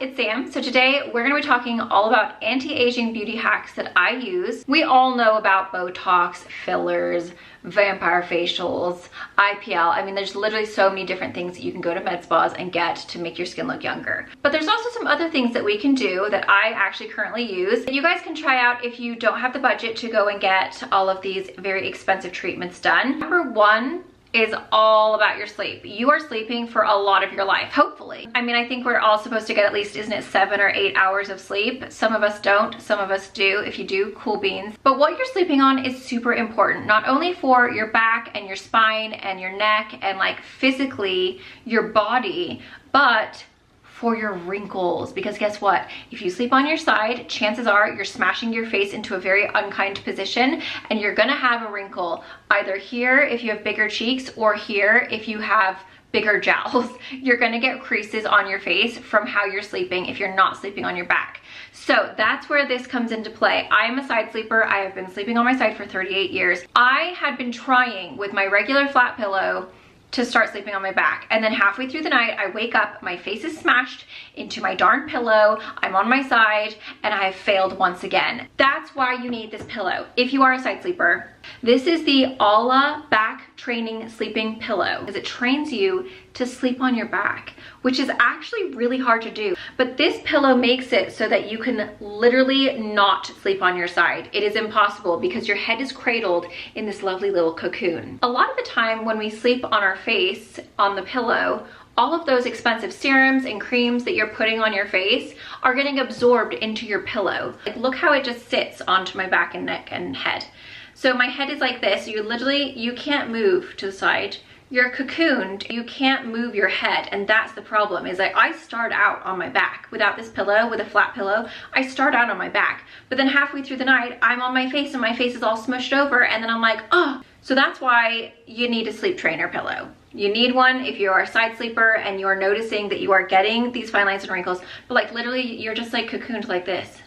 it's Sam. So today we're going to be talking all about anti-aging beauty hacks that I use. We all know about Botox, fillers, vampire facials, IPL. I mean, there's literally so many different things that you can go to med spas and get to make your skin look younger. But there's also some other things that we can do that I actually currently use that you guys can try out if you don't have the budget to go and get all of these very expensive treatments done. Number one is all about your sleep. You are sleeping for a lot of your life, hopefully. I mean, I think we're all supposed to get at least, isn't it, 7 or 8 hours of sleep? Some of us don't, some of us do. If you do, cool beans. But what you're sleeping on is super important, not only for your back and your spine and your neck and like physically your body, but for your wrinkles. Because guess what? If you sleep on your side, chances are you're smashing your face into a very unkind position and you're gonna have a wrinkle either here if you have bigger cheeks or here if you have bigger jowls. You're gonna get creases on your face from how you're sleeping if you're not sleeping on your back. So that's where this comes into play. I am a side sleeper. I have been sleeping on my side for 38 years. I had been trying with my regular flat pillow to start sleeping on my back, and then halfway through the night I wake up, my face is smashed into my darn pillow, I'm on my side, and I have failed once again. That's why you need this pillow if you are a side sleeper. This is the Ala back training sleeping pillow because it trains you to sleep on your back, which is actually really hard to do. But this pillow makes it so that you can literally not sleep on your side. It is impossible because your head is cradled in this lovely little cocoon. A lot of the time when we sleep on our face on the pillow, all of those expensive serums and creams that you're putting on your face are getting absorbed into your pillow. Like, look how it just sits onto my back and neck and head. So my head is like this. You can't move to the side. You're cocooned. You can't move your head. And that's the problem, is like I start out on my back. Without this pillow, with a flat pillow, I start out on my back. But then halfway through the night, I'm on my face and my face is all smushed over. And then I'm like, oh. So that's why you need a sleep trainer pillow. You need one if you are a side sleeper and you're noticing that you are getting these fine lines and wrinkles. But like literally, you're just like cocooned like this.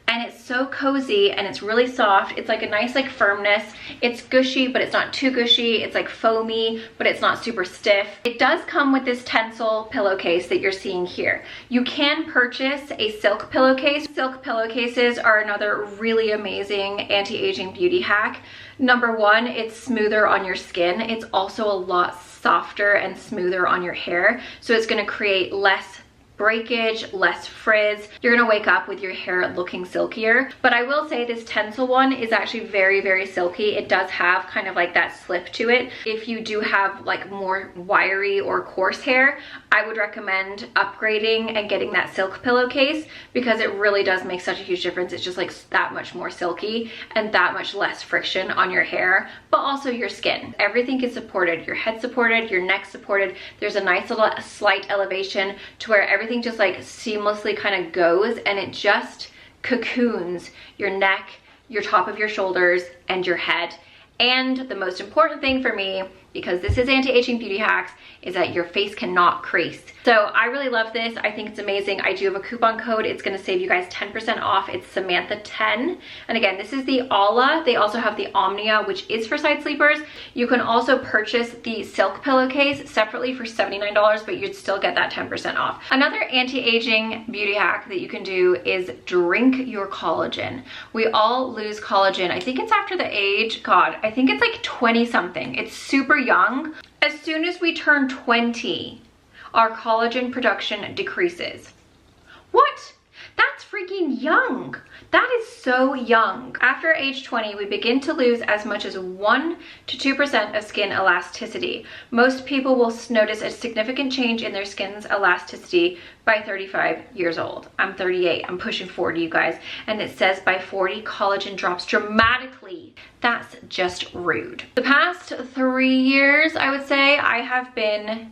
And it's so cozy and it's really soft. It's like a nice like firmness. It's gushy, but it's not too gushy. It's like foamy, but it's not super stiff. It does come with this Tencel pillowcase that you're seeing here. You can purchase a silk pillowcase. Silk pillowcases are another really amazing anti-aging beauty hack. Number one, it's smoother on your skin. It's also a lot softer and smoother on your hair. So it's gonna create less breakage, less frizz. You're gonna wake up with your hair looking silkier. But I will say this Tencel one is actually very, very silky. It does have kind of like that slip to it. If you do have like more wiry or coarse hair, I would recommend upgrading and getting that silk pillowcase because it really does make such a huge difference. It's just like that much more silky and that much less friction on your hair, but also your skin. Everything is supported. Your head supported, your neck supported. There's a nice little slight elevation to where everything just like seamlessly kind of goes and it just cocoons your neck, your top of your shoulders, and your head. And the most important thing for me, because this is anti-aging beauty hacks, is that your face cannot crease. So I really love this. I think it's amazing. I do have a coupon code. It's gonna save you guys 10% off. It's Samantha10. And again, this is the Ala. They also have the Omnia, which is for side sleepers. You can also purchase the silk pillowcase separately for $79, but you'd still get that 10% off. Another anti-aging beauty hack that you can do is drink your collagen. We all lose collagen. I think it's after the age, God, I think it's like 20 something. It's super young. As soon as we turn 20, our collagen production decreases. What? That's freaking young. That is so young. After age 20, we begin to lose as much as 1 to 2% of skin elasticity. Most people will notice a significant change in their skin's elasticity by 35 years old. I'm 38, I'm pushing 40, you guys. And it says by 40, collagen drops dramatically. That's just rude. The past 3 years, I would say, I have been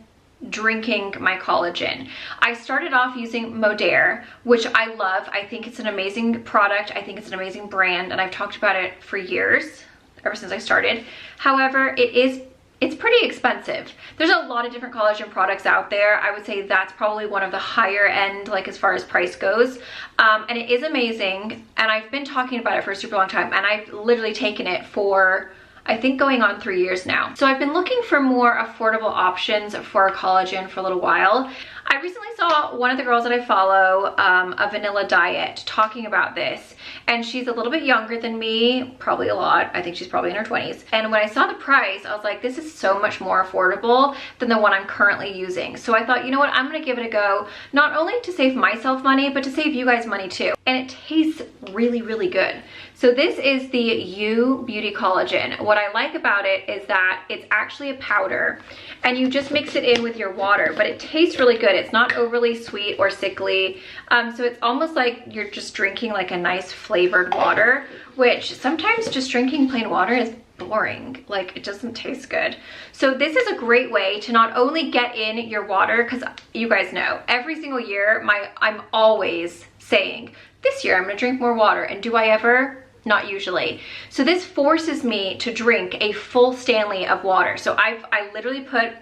drinking my collagen. I started off using Modere, which I love. I think it's an amazing product. I think it's an amazing brand, and I've talked about it for years, ever since I started. However, it's pretty expensive. There's a lot of different collagen products out there. I would say that's probably one of the higher end, like as far as price goes. And it is amazing. And I've been talking about it for a super long time, and I've literally taken it for, I think, going on 3 years now. So I've been looking for more affordable options for collagen for a little while. I recently saw one of the girls that I follow, a vanilla diet, talking about this, and she's a little bit younger than me, probably a lot. I think she's probably in her 20s. And when I saw the price, I was like, this is so much more affordable than the one I'm currently using. So I thought, you know what, I'm gonna give it a go, not only to save myself money, but to save you guys money too. And it tastes really, really good. So this is the U Beauty Collagen. What I like about it is that it's actually a powder, and you just mix it in with your water, but it tastes really good. It's not overly sweet or sickly. So it's almost like you're just drinking like a nice flavored water, which sometimes just drinking plain water is boring. Like, it doesn't taste good. So this is a great way to not only get in your water, because you guys know every single year I'm always saying, this year I'm gonna drink more water, and do I ever? Not usually. So this forces me to drink a full Stanley of water. So I literally put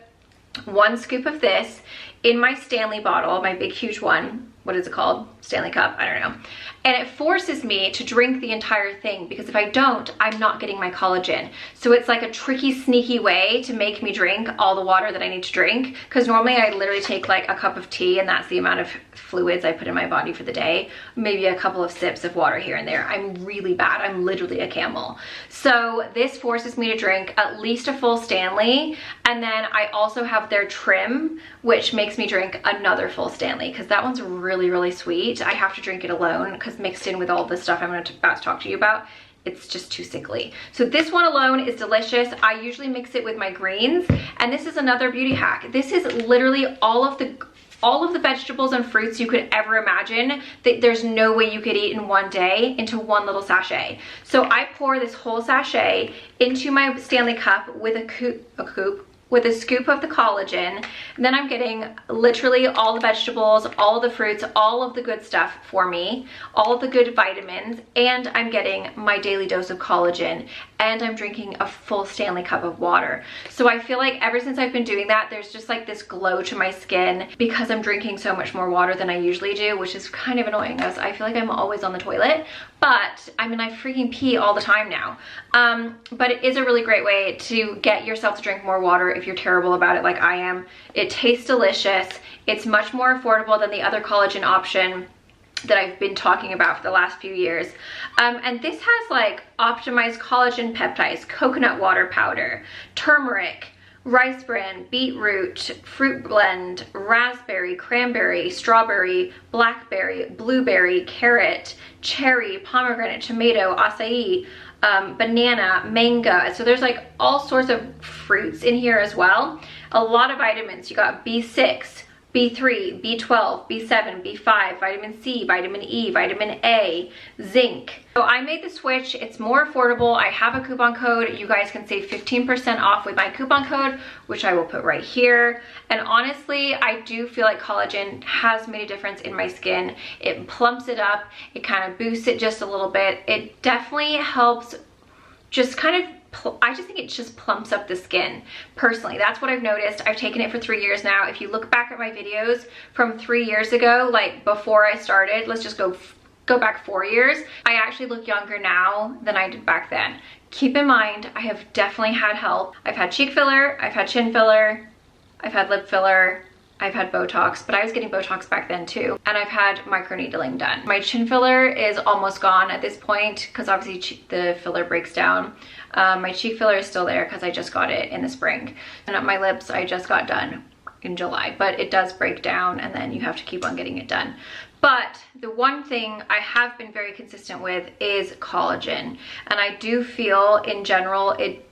1 scoop of this in my Stanley bottle, my big huge one. What is it called? Stanley cup, I don't know. And it forces me to drink the entire thing, because if I don't, I'm not getting my collagen. So it's like a tricky, sneaky way to make me drink all the water that I need to drink, because normally I literally take like a cup of tea, and that's the amount of fluids I put in my body for the day. Maybe a couple of sips of water here and there. I'm really bad. I'm literally a camel. So this forces me to drink at least a full Stanley, and then I also have their trim, which makes me drink another full Stanley, because that one's really, really sweet. I have to drink it alone, because mixed in with all the stuff I'm about to talk to you about, it's just too sickly. So this one alone is delicious. I usually mix it with my greens, and this is another beauty hack. This is literally all of the vegetables and fruits you could ever imagine that there's no way you could eat in one day into one little sachet. So I pour this whole sachet into my Stanley cup with with a scoop of the collagen. And then I'm getting literally all the vegetables, all the fruits, all of the good stuff for me, all of the good vitamins, and I'm getting my daily dose of collagen, and I'm drinking a full Stanley cup of water. So I feel like ever since I've been doing that, there's just like this glow to my skin, because I'm drinking so much more water than I usually do, which is kind of annoying, as I feel like I'm always on the toilet. But I mean, I freaking pee all the time now. But it is a really great way to get yourself to drink more water if you're terrible about it like I am. It tastes delicious. It's much more affordable than the other collagen option that I've been talking about for the last few years. And this has like optimized collagen peptides, coconut water powder, turmeric, rice bran, beetroot, fruit blend, raspberry, cranberry, strawberry, blackberry, blueberry, carrot, cherry, pomegranate, tomato, acai, banana, mango. So there's like all sorts of fruits in here as well. A lot of vitamins. You got B6, B3, B12, B7, B5, vitamin C, vitamin E, vitamin A, zinc. So I made the switch. It's more affordable. I have a coupon code. You guys can save 15% off with my coupon code, which I will put right here. And honestly, I do feel like collagen has made a difference in my skin. It plumps it up. It kind of boosts it just a little bit. It definitely helps just kind of, I just think it just plumps up the skin. Personally, that's what I've noticed. I've taken it for 3 years now. If you look back at my videos from 3 years ago, like before I started, let's just go back 4 years, I actually look younger now than I did back then. Keep in mind, I have definitely had help. I've had cheek filler, I've had chin filler, I've had lip filler, I've had Botox, but I was getting Botox back then too. And I've had microneedling done. My chin filler is almost gone at this point, because obviously the filler breaks down. My cheek filler is still there because I just got it in the spring. And at my lips, I just got done in July, but it does break down, and then you have to keep on getting it done. But the one thing I have been very consistent with is collagen. And I do feel in general, it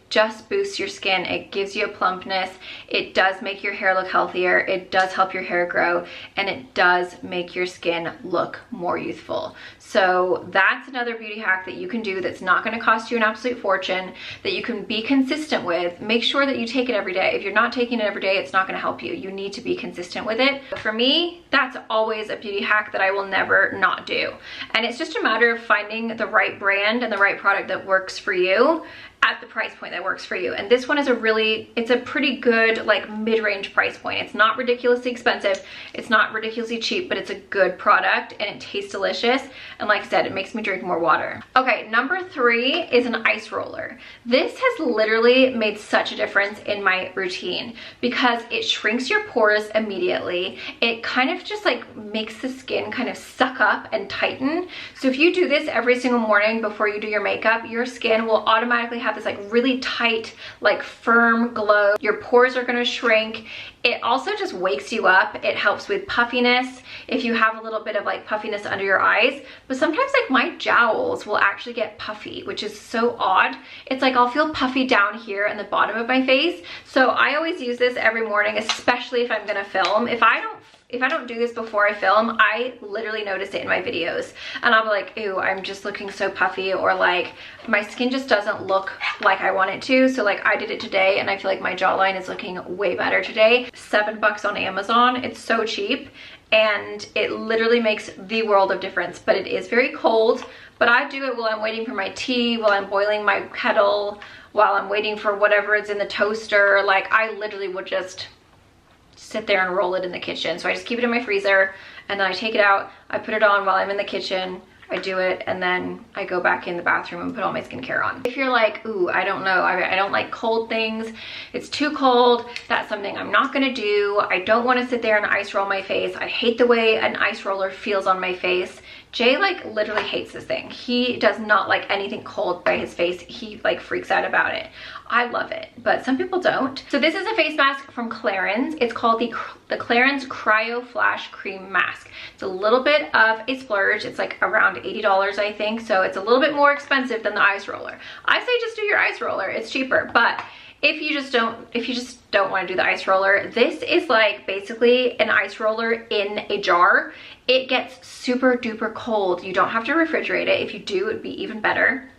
just boosts your skin. It gives you a plumpness. It does make your hair look healthier. It does help your hair grow, and it does make your skin look more youthful. So that's another beauty hack that you can do that's not going to cost you an absolute fortune, that you can be consistent with. Make sure that you take it every day. If you're not taking it every day, it's not going to help you. You need to be consistent with it. For me, that's always a beauty hack that I will never not do. And it's just a matter of finding the right brand and the right product that works for you. at the price point that works for you. And this one is it's a pretty good like mid-range price point. It's not ridiculously expensive, it's not ridiculously cheap, but it's a good product and it tastes delicious. And like I said, it makes me drink more water. Okay, number 3 is an ice roller. This has literally made such a difference in my routine because it shrinks your pores immediately. It kind of just like makes the skin kind of suck up and tighten. So if you do this every single morning before you do your makeup, your skin will automatically have this like really tight, like firm glow. Your pores are gonna shrink. It also just wakes you up. It helps with puffiness if you have a little bit of like puffiness under your eyes. But sometimes like my jowls will actually get puffy, which is so odd. It's like I'll feel puffy down here in the bottom of my face. So I always use this every morning, especially if I'm gonna film. If I don't do this before I film, I literally notice it in my videos and I'll be like, ew, I'm just looking so puffy, or like my skin just doesn't look like I want it to. So like I did it today and I feel like my jawline is looking way better today. $7 on Amazon. It's so cheap and it literally makes the world of difference, but it is very cold. But I do it while I'm waiting for my tea, while I'm boiling my kettle, while I'm waiting for whatever is in the toaster. Like I literally would just sit there and roll it in the kitchen. So I just keep it in my freezer and then I take it out, I put it on while I'm in the kitchen, I do it, and then I go back in the bathroom and put all my skincare on. If you're like, ooh, I don't know, I don't like cold things, it's too cold, that's something I'm not gonna do. I don't want to sit there and ice roll my face. I hate the way an ice roller feels on my face. Jay like literally hates this thing. He does not like anything cold by his face. He like freaks out about it. I love it, but some people don't. So this is a face mask from Clarins. It's called the Clarins Cryo Flash Cream Mask. It's a little bit of a splurge. It's like around $80, I think. So it's a little bit more expensive than the ice roller. I say just do your ice roller. It's cheaper, but if you just don't want to do the ice roller, this is like basically an ice roller in a jar. It gets super duper cold. You don't have to refrigerate it. If you do, it'd be even better.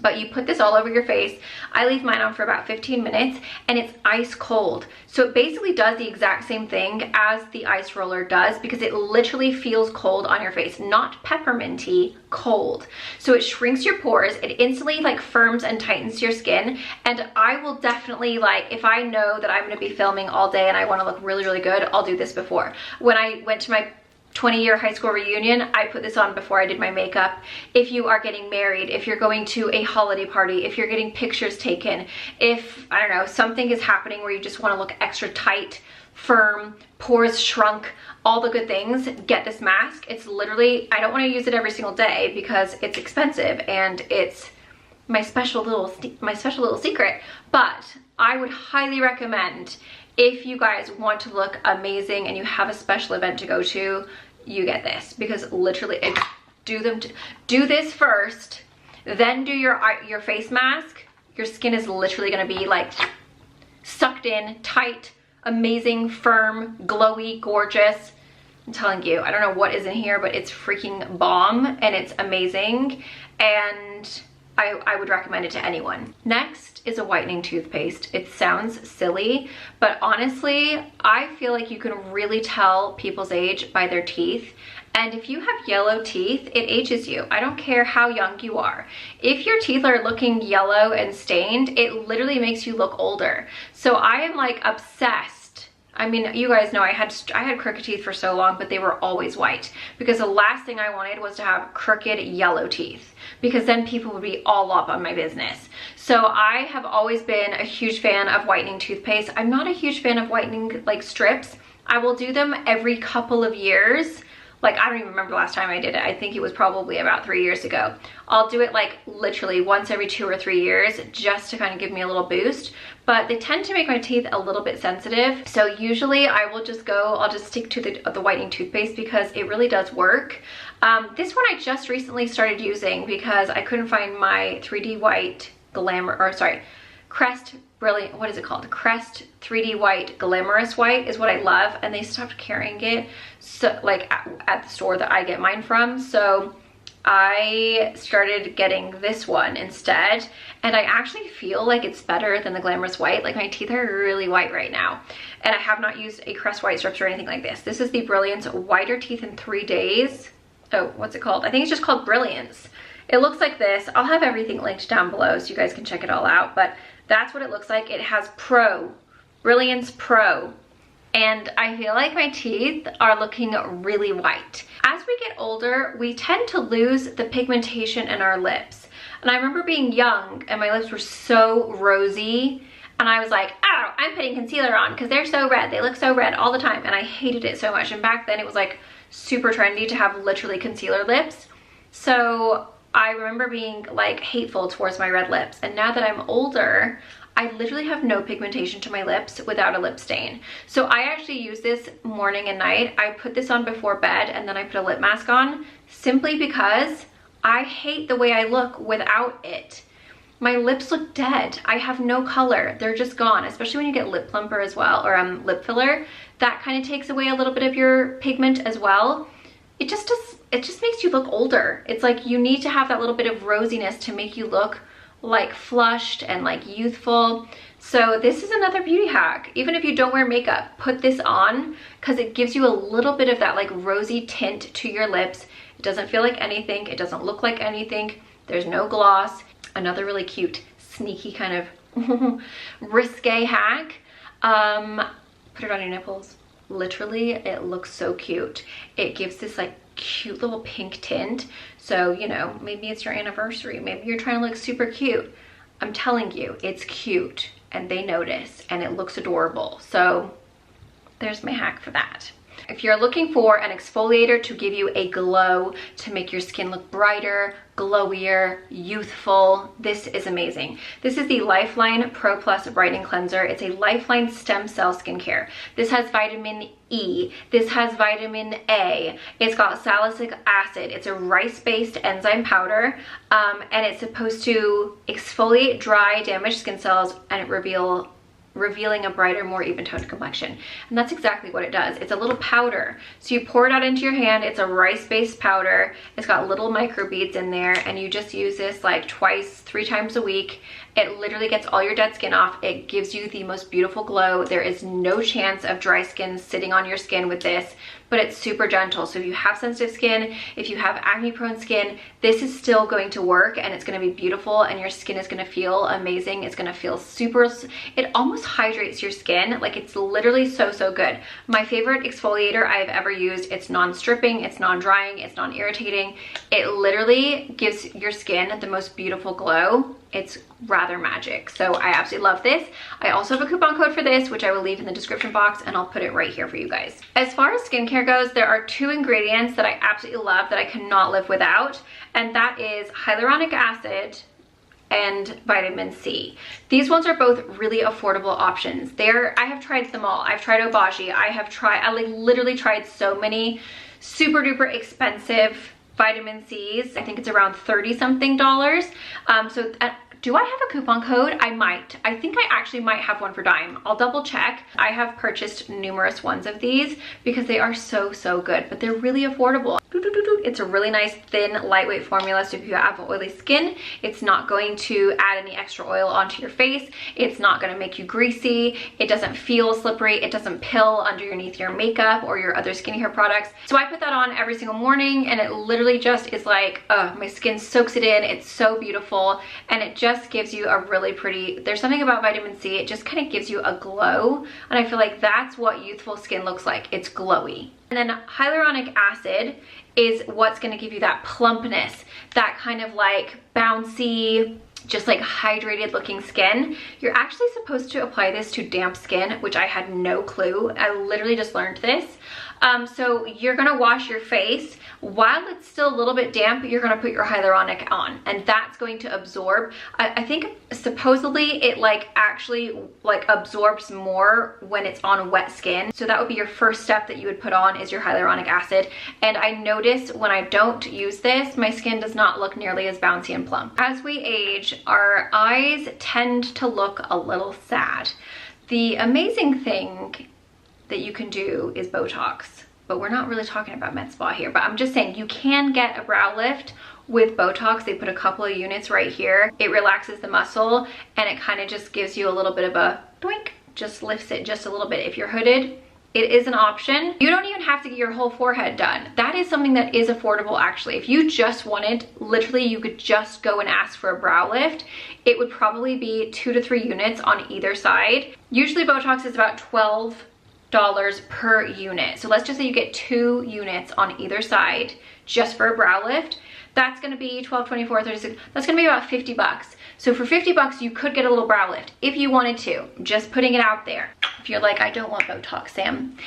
But you put this all over your face. I leave mine on for about 15 minutes and it's ice cold. So it basically does the exact same thing as the ice roller does because it literally feels cold on your face, not pepperminty, cold. So it shrinks your pores. It instantly like firms and tightens your skin. And I will definitely like, if I know that I'm gonna be filming all day and I wanna look really, really good, I'll do this before. When I went to my 20-year high school reunion, I put this on before I did my makeup. If you are getting married, if you're going to a holiday party, if you're getting pictures taken, if, I don't know, something is happening where you just want to look extra tight, firm, pores shrunk, all the good things, get this mask. It's literally, I don't want to use it every single day because it's expensive and it's my special little secret, but I would highly recommend, if you guys want to look amazing and you have a special event to go to, you get this, because literally do this first, then do your face mask. Your skin is literally gonna be like sucked in, tight, amazing, firm, glowy, gorgeous. I'm telling you, I don't know what is in here, but it's freaking bomb and it's amazing. And I would recommend it to anyone. Next is a whitening toothpaste. It sounds silly, but honestly, I feel like you can really tell people's age by their teeth. And if you have yellow teeth, it ages you. I don't care how young you are. If your teeth are looking yellow and stained, it literally makes you look older. So I am like obsessed. I mean, you guys know I had crooked teeth for so long, but they were always white because the last thing I wanted was to have crooked yellow teeth, because then people would be all up on my business. So I have always been a huge fan of whitening toothpaste. I'm not a huge fan of whitening like strips. I will do them every couple of years. Like, I don't even remember the last time I did it. I think it was probably about 3 years ago. I'll do it like literally once every 2 or 3 years just to kind of give me a little boost. But they tend to make my teeth a little bit sensitive. So usually I'll just stick to the whitening toothpaste because it really does work. This one I just recently started using because I couldn't find my 3D white Crest Brilliant, what is it called? Crest 3D White Glamorous White is what I love, and they stopped carrying it so like at the store that I get mine from. So I started getting this one instead, and I actually feel like it's better than the Glamorous White. Like, my teeth are really white right now, and I have not used a Crest White strips or anything like this. This is the Brilliance Whiter Teeth in 3 Days. Oh, what's it called? I think it's just called Brilliance. It looks like this. I'll have everything linked down below so you guys can check it all out, but that's what it looks like. It has Pro, Brilliance Pro, and I feel like my teeth are looking really white. As we get older, we tend to lose the pigmentation in our lips. And I remember being young and my lips were so rosy, and I was like, oh, I'm putting concealer on because they're so red. They look so red all the time, and I hated it so much. And back then it was like super trendy to have literally concealer lips. So I remember being like hateful towards my red lips. And now that I'm older, I literally have no pigmentation to my lips without a lip stain. So I actually use this morning and night. I put this on before bed and then I put a lip mask on simply because I hate the way I look without it. My lips look dead. I have no color. They're just gone, especially when you get lip plumper as well, or lip filler. That kind of takes away a little bit of your pigment as well. It just makes you look older. It's like you need to have that little bit of rosiness to make you look like flushed and like youthful. So this is another beauty hack. Even if you don't wear makeup, put this on because it gives you a little bit of that like rosy tint to your lips. It doesn't feel like anything. It doesn't look like anything. There's no gloss. Another really cute, sneaky kind of risque hack. Put it on your nipples. Literally, it looks so cute. It gives this like cute little pink tint. So, you know, maybe it's your anniversary. Maybe you're trying to look super cute. I'm telling you, it's cute and they notice and it looks adorable. So there's my hack for that. If you're looking for an exfoliator to give you a glow, to make your skin look brighter, glowier, youthful, this is amazing. This is the Lifeline Pro Plus Brightening Cleanser. It's a Lifeline stem cell skincare. This has vitamin E. This has vitamin A. It's got salicylic acid. It's a rice-based enzyme powder, and it's supposed to exfoliate dry, damaged skin cells and revealing a brighter, more even-toned complexion. And that's exactly what it does. It's a little powder. So you pour it out into your hand. It's a rice-based powder. It's got little microbeads in there, and you just use this like twice, 3 times a week. It literally gets all your dead skin off. It gives you the most beautiful glow. There is no chance of dry skin sitting on your skin with this, but it's super gentle. So if you have sensitive skin, if you have acne prone skin, this is still going to work and it's going to be beautiful and your skin is going to feel amazing. It's going to feel super, it almost hydrates your skin. Like it's literally so, so good. My favorite exfoliator I've ever used. It's non-stripping, it's non-drying, it's non-irritating. It literally gives your skin the most beautiful glow. It's rather magic. So I absolutely love this. I also have a coupon code for this, which I will leave in the description box, and I'll put it right here for you guys. As far as skincare goes, there are 2 ingredients that I absolutely love that I cannot live without, and that is hyaluronic acid and vitamin C. These ones are both really affordable options. I have tried them all. I've tried Obagi. I like literally tried so many super duper expensive vitamin C's. I think it's around $30 something. Do I have a coupon code? I might. I think I actually might have one for Dime. I'll double check. I have purchased numerous ones of these because they are so, so good, but they're really affordable. It's a really nice, thin, lightweight formula. So if you have oily skin, it's not going to add any extra oil onto your face. It's not going to make you greasy. It doesn't feel slippery. It doesn't pill underneath your makeup or your other skincare products. So I put that on every single morning, and it literally just is like, my skin soaks it in. It's so beautiful, and it just gives you a really pretty, there's something about vitamin C, it just kind of gives you a glow, and I feel like that's what youthful skin looks like. It's glowy. And then hyaluronic acid is what's going to give you that plumpness, that kind of like bouncy, just like hydrated looking skin. You're actually supposed to apply this to damp skin, which I had no clue. I literally just learned this. So you're gonna wash your face. While it's still a little bit damp, you're gonna put your hyaluronic on, and that's going to absorb. I think supposedly it actually absorbs more when it's on wet skin. So that would be your first step that you would put on, is your hyaluronic acid. And I notice when I don't use this, my skin does not look nearly as bouncy and plump. As we age, our eyes tend to look a little sad. The amazing thing that you can do is Botox, but we're not really talking about med spa here, but I'm just saying you can get a brow lift with Botox. They put a couple of units right here. It relaxes the muscle and it kind of just gives you a little bit of a doink, just lifts it just a little bit. If you're hooded, It is an option. You don't even have to get your whole forehead done. That is something that is affordable actually. If you just wanted, literally you could just go and ask for a brow lift. It would probably be 2 to 3 units on either side. Usually Botox is about $12 per unit. So let's just say you get 2 units on either side just for a brow lift. That's gonna be 12, 24, 36, that's gonna be about 50 bucks. So for 50 bucks, you could get a little brow lift if you wanted to, just putting it out there. If you're like, I don't want Botox, Sam,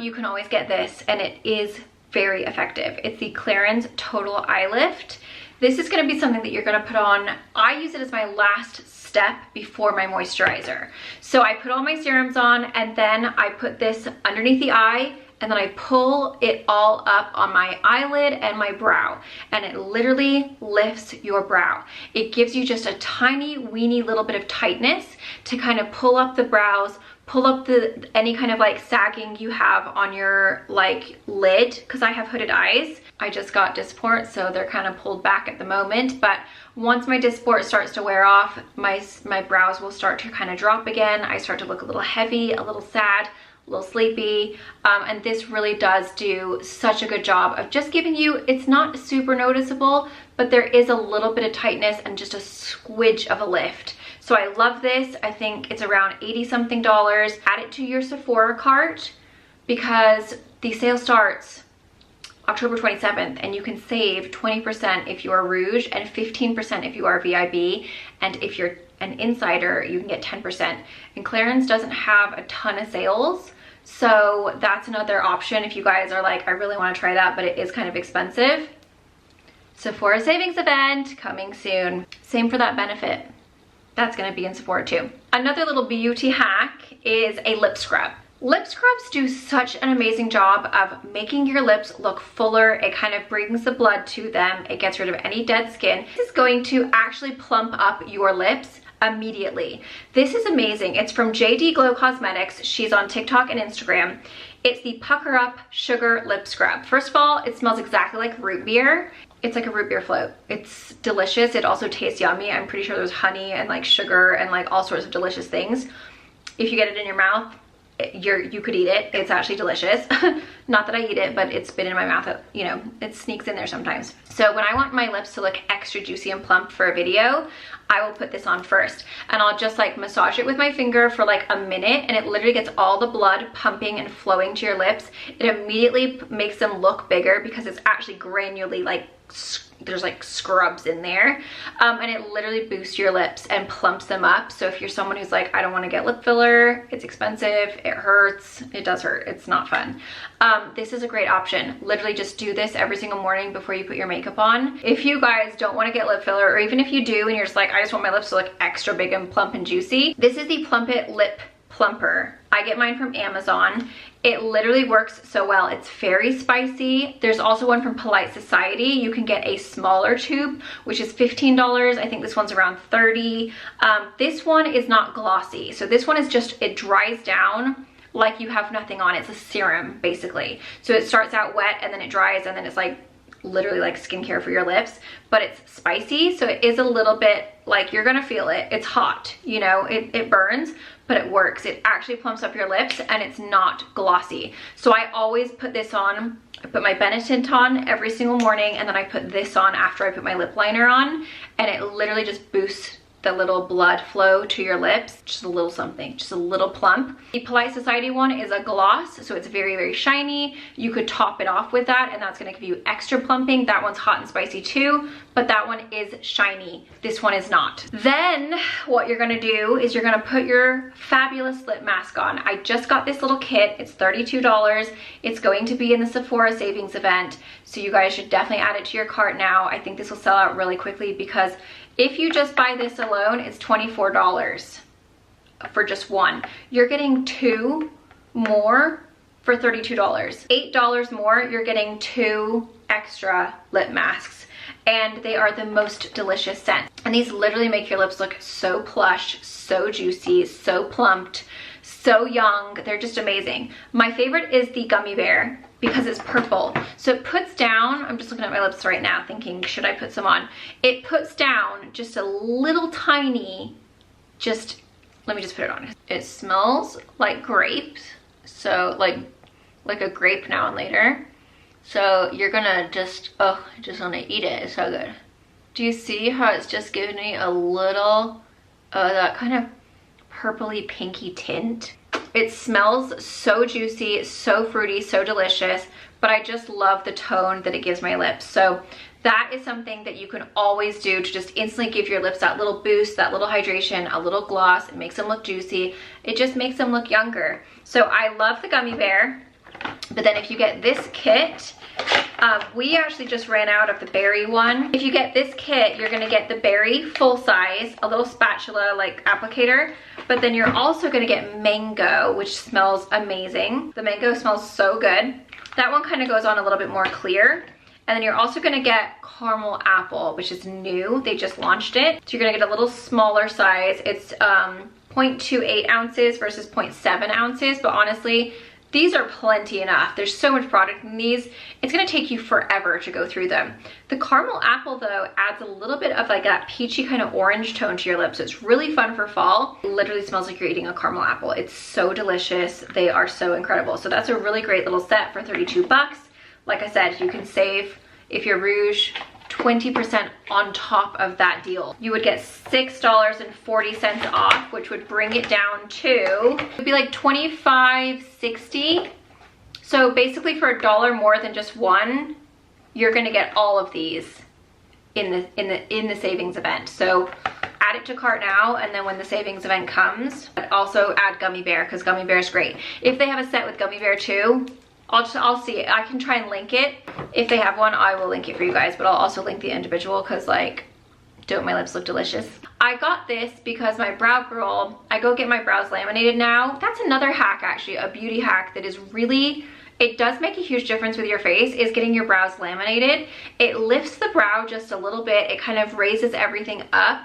you can always get this, and it is very effective. It's the Clarins Total Eye Lift. This is gonna be something that you're gonna put on. I use it as my last step before my moisturizer. So I put all my serums on, and then I put this underneath the eye, and then I pull it all up on my eyelid and my brow, and it literally lifts your brow. It gives you just a tiny weeny little bit of tightness to kind of pull up the brows, pull up any kind of like sagging you have on your like lid, because I have hooded eyes. I just got Dysport, so they're kind of pulled back at the moment, but once my Dysport starts to wear off, my brows will start to kind of drop again. I start to look a little heavy, a little sad, a little sleepy, and this really does do such a good job of just giving you, it's not super noticeable, but there is a little bit of tightness and just a squidge of a lift. So I love this. I think it's around 80 something dollars. Add it to your Sephora cart because the sale starts October 27th, and you can save 20% if you are Rouge and 15% if you are VIB, and if you're an insider, you can get 10%. And Clarins doesn't have a ton of sales, so that's another option if you guys are like, I really want to try that, but it is kind of expensive. Sephora savings event coming soon. Same for that Benefit. That's going to be in Sephora too. Another little beauty hack is a lip scrub. Lip scrubs do such an amazing job of making your lips look fuller. It kind of brings the blood to them. It gets rid of any dead skin. This is going to actually plump up your lips immediately. This is amazing. It's from JD Glow Cosmetics. She's on TikTok and Instagram. It's the Pucker Up Sugar Lip Scrub. First of all, it smells exactly like root beer. It's like a root beer float. It's delicious. It also tastes yummy. I'm pretty sure there's honey and like sugar and like all sorts of delicious things. If you get it in your mouth, you could eat it. It's actually delicious. Not that I eat it, but it's been in my mouth, you know, it sneaks in there sometimes. So when I want my lips to look extra juicy and plump for a video, I will put this on first, and I'll just like massage it with my finger for like a minute, and it literally gets all the blood pumping and flowing to your lips. It immediately makes them look bigger because it's actually granularly like there's like scrubs in there, and it literally boosts your lips and plumps them up. So if you're someone who's like, I don't want to get lip filler, it's expensive, it hurts, it does hurt, it's not fun, this is a great option. Literally just do this every single morning before you put your makeup on. If you guys don't want to get lip filler, or even if you do and you're just like, I just want my lips to look extra big and plump and juicy, this is the Plump It Lip Plumper. I get mine from Amazon. It literally works so well. It's very spicy. There's also one from Polite Society. You can get a smaller tube, which is $15. I think this one's around $30. This one is not glossy. So this one is just, it dries down like you have nothing on. It's a serum basically. So it starts out wet and then it dries, and then it's like literally like skincare for your lips, but it's spicy. So it is a little bit like, you're gonna feel it. It's hot, you know, it burns, but it works. It actually plumps up your lips, and it's not glossy. So I always put this on. I put my Benetint on every single morning, and then I put this on after I put my lip liner on, and it literally just boosts the little blood flow to your lips. Just a little something, just a little plump. The Polite Society one is a gloss, so it's very, very shiny. You could top it off with that, and that's gonna give you extra plumping. That one's hot and spicy too, but that one is shiny. This one is not. Then what you're gonna do is you're gonna put your fabulous lip mask on. I just got this little kit. It's $32. It's going to be in the Sephora savings event, so you guys should definitely add it to your cart now. I think this will sell out really quickly, because if you just buy this alone, it's $24 for just one. You're getting 2 more for $32. $8 more, you're getting 2 extra lip masks, and they are the most delicious scent. And these literally make your lips look so plush, so juicy, so plumped, so young. They're just amazing. My favorite is the Gummy Bear, because it's purple. So it puts down, I'm just looking at my lips right now thinking, should I put some on? It puts down just a little tiny, let me just put it on. It smells like grapes, So like a grape now and later. So you're gonna just, oh, I just wanna eat it, it's so good. Do you see how it's just giving me a little, that kind of purpley pinky tint? It smells so juicy, so fruity, so delicious, but I just love the tone that it gives my lips. So that is something that you can always do to just instantly give your lips that little boost, that little hydration, a little gloss. It makes them look juicy. It just makes them look younger. So I love the gummy bear, but then if you get this kit, we actually just ran out of the berry one. If you get this kit, you're gonna get the berry full size, a little spatula like applicator, but then you're also gonna get mango, which smells amazing. The mango smells so good. That one kind of goes on a little bit more clear. And then you're also gonna get caramel apple, which is new. They just launched it. So you're gonna get a little smaller size. It's 0.28 ounces versus 0.7 ounces, but honestly, these are plenty enough. There's so much product in these. It's gonna take you forever to go through them. The caramel apple though adds a little bit of like that peachy kind of orange tone to your lips. So it's really fun for fall. It literally smells like you're eating a caramel apple. It's so delicious. They are so incredible. So that's a really great little set for 32 bucks. Like I said, you can save, if you're Rouge, 20% on top of that deal. You would get $6.40 off, which would bring it down to, it would be like $25.60. So basically for $1 more than just one, you're gonna get all of these in the savings event. So add it to cart now, and then when the savings event comes, also add gummy bear, because gummy bear is great. If they have a set with gummy bear too, I'll see it. I can try and link it. If they have one, I will link it for you guys, but I'll also link the individual because like, don't my lips look delicious? I got this because my brow girl, I go get my brows laminated now. That's another hack actually, a beauty hack that is really, it does make a huge difference with your face, is getting your brows laminated. It lifts the brow just a little bit. It kind of raises everything up.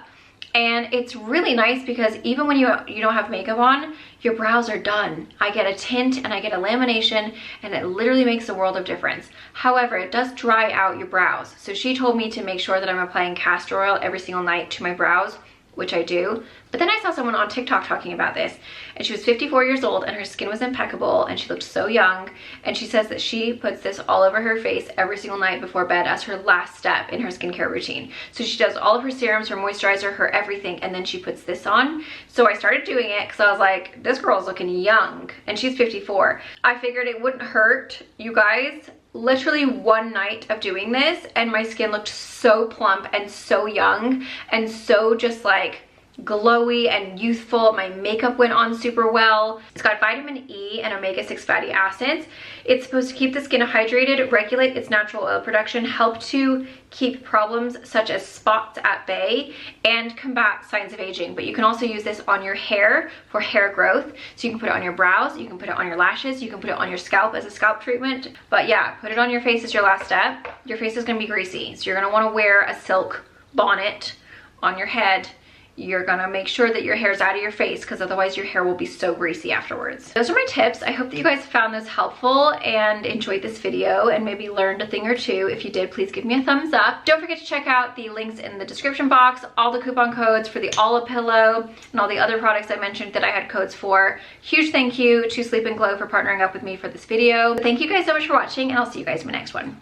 And it's really nice because even when you don't have makeup on, your brows are done. I get a tint and I get a lamination, and it literally makes a world of difference. However, it does dry out your brows. So she told me to make sure that I'm applying castor oil every single night to my brows, which I do. But then I saw someone on TikTok talking about this, and she was 54 years old and her skin was impeccable and she looked so young. And she says that she puts this all over her face every single night before bed as her last step in her skincare routine. So she does all of her serums, her moisturizer, her everything, and then she puts this on. So I started doing it because I was like, this girl's looking young, and she's 54. I figured it wouldn't hurt, you guys. Literally one night of doing this and my skin looked so plump and so young and so just like glowy and youthful. My makeup went on super well. It's got vitamin E and omega-6 fatty acids. It's supposed to keep the skin hydrated, regulate its natural oil production, help to keep problems such as spots at bay, and combat signs of aging. But you can also use this on your hair for hair growth. So you can put it on your brows, you can put it on your lashes, you can put it on your scalp as a scalp treatment. But yeah, put it on your face as your last step. Your face is gonna be greasy, so you're gonna wanna wear a silk bonnet on your head. You're gonna make sure that your hair's out of your face because otherwise your hair will be so greasy afterwards. Those are my tips. I hope that you guys found this helpful and enjoyed this video and maybe learned a thing or two. If you did, please give me a thumbs up. Don't forget to check out the links in the description box, all the coupon codes for the Olla Pillow and all the other products I mentioned that I had codes for. Huge thank you to Sleep and Glow for partnering up with me for this video. Thank you guys so much for watching, and I'll see you guys in my next one.